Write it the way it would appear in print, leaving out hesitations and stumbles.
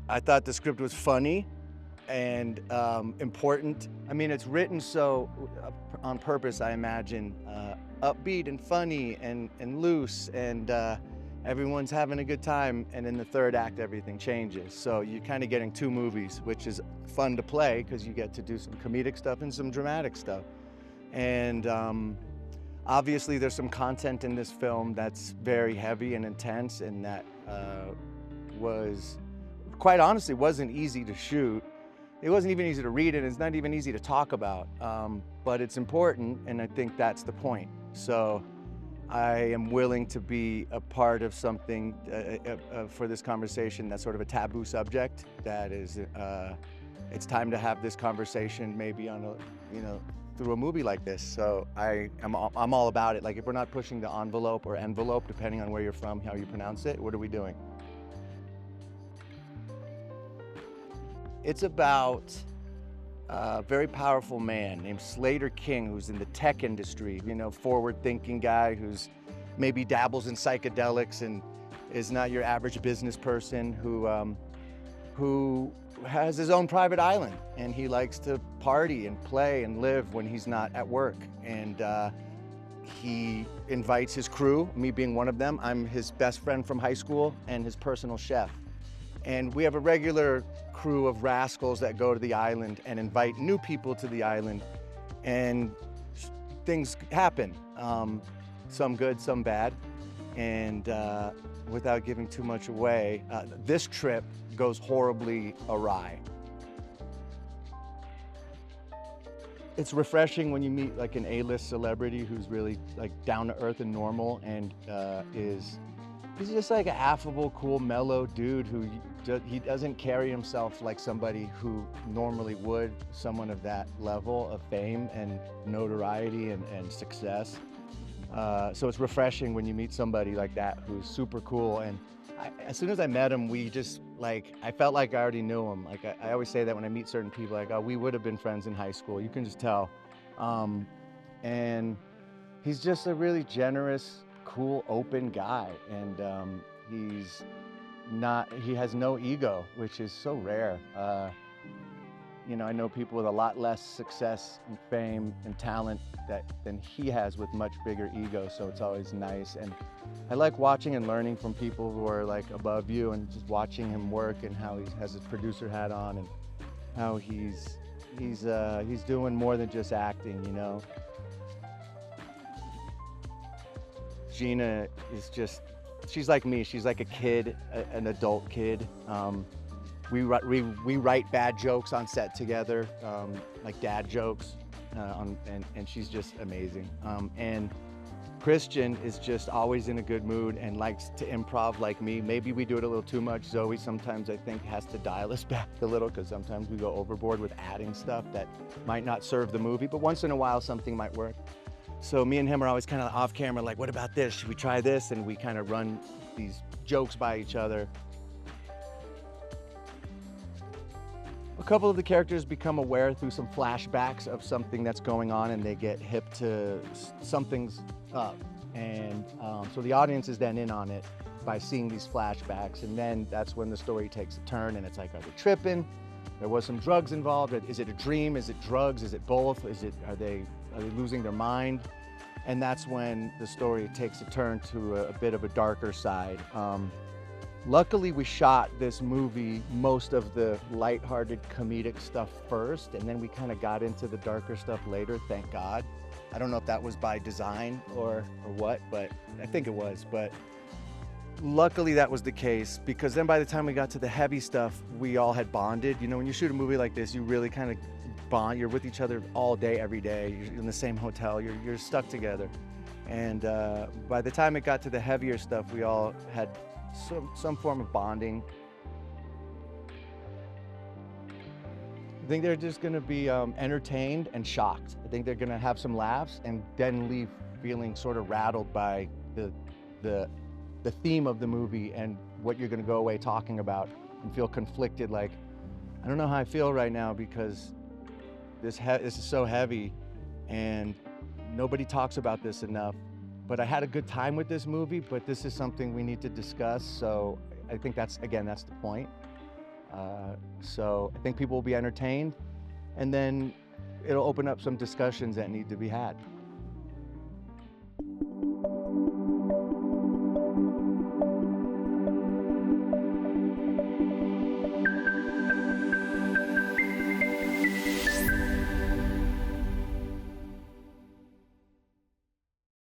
I thought the script was funny and important. I mean, it's written so on purpose, I imagine, upbeat and funny and loose, and everyone's having a good time. And in the third act, everything changes. So you're kind of getting two movies, which is fun to play because you get to do some comedic stuff and some dramatic stuff. And obviously, there's some content in this film that's very heavy and intense, and that was, quite honestly, wasn't easy to shoot. It wasn't even easy to read, and it's not even easy to talk about, but it's important, and I think that's the point. So I am willing to be a part of something for this conversation that's sort of a taboo subject. That is, it's time to have this conversation maybe on a, through a movie like this. So I'm all about it. Like, if we're not pushing the envelope or envelope, depending on where you're from, how you pronounce it, what are we doing? It's about a very powerful man named Slater King, who's in the tech industry, forward-thinking guy who's maybe dabbles in psychedelics and is not your average business person, who has his own private island, and he likes to party and play and live when he's not at work. And he invites his crew, me being one of them. I'm his best friend from high school and his personal chef. And we have a regular crew of rascals that go to the island and invite new people to the island, and things happen, some good, some bad. And without giving too much away, this trip goes horribly awry. It's refreshing when you meet like an A-list celebrity who's really like down to earth and normal, and he's just like an affable, cool, mellow dude who he doesn't carry himself like somebody who normally would, someone of that level of fame and notoriety and success. So it's refreshing when you meet somebody like that who's super cool. And as soon as I met him, I felt like I already knew him. Like I always say that when I meet certain people, like, oh, we would have been friends in high school. You can just tell. And he's just a really generous, cool, open guy. And he has no ego, which is so rare. I know people with a lot less success and fame and talent than he has, with much bigger ego, so it's always nice. And I like watching and learning from people who are like above you, and just watching him work and how he has his producer hat on, and how he's doing more than just acting, Gina is she's like me. She's like a kid, an adult kid. We write bad jokes on set together, like dad jokes, and she's just amazing. And Christian is just always in a good mood and likes to improv like me. Maybe we do it a little too much. Zoe sometimes, I think, has to dial us back a little, because sometimes we go overboard with adding stuff that might not serve the movie, but once in a while something might work. So me and him are always kind of off camera, like, what about this? Should we try this? And we kind of run these jokes by each other. A couple of the characters become aware through some flashbacks of something that's going on, and they get hip to something's up. And so the audience is then in on it by seeing these flashbacks. And then that's when the story takes a turn, and it's like, are we tripping? There was some drugs involved. Is it a dream? Is it drugs? Is it both? Are they losing their mind? And that's when the story takes a turn to a bit of a darker side. Luckily, we shot this movie, most of the lighthearted comedic stuff first, and then we kind of got into the darker stuff later, thank God. I don't know if that was by design or what, but I think it was. But luckily that was the case, because then by the time we got to the heavy stuff, we all had bonded. When you shoot a movie like this, you really kind of bond. You're with each other all day, every day. You're in the same hotel. You're stuck together. And by the time it got to the heavier stuff, we all had some form of bonding. I think they're just going to be entertained and shocked. I think they're going to have some laughs and then leave feeling sort of rattled by the theme of the movie and what you're going to go away talking about, and feel conflicted, like, I don't know how I feel right now because this is so heavy and nobody talks about this enough. But I had a good time with this movie, but this is something we need to discuss. So I think that's the point. So I think people will be entertained, and then it'll open up some discussions that need to be had.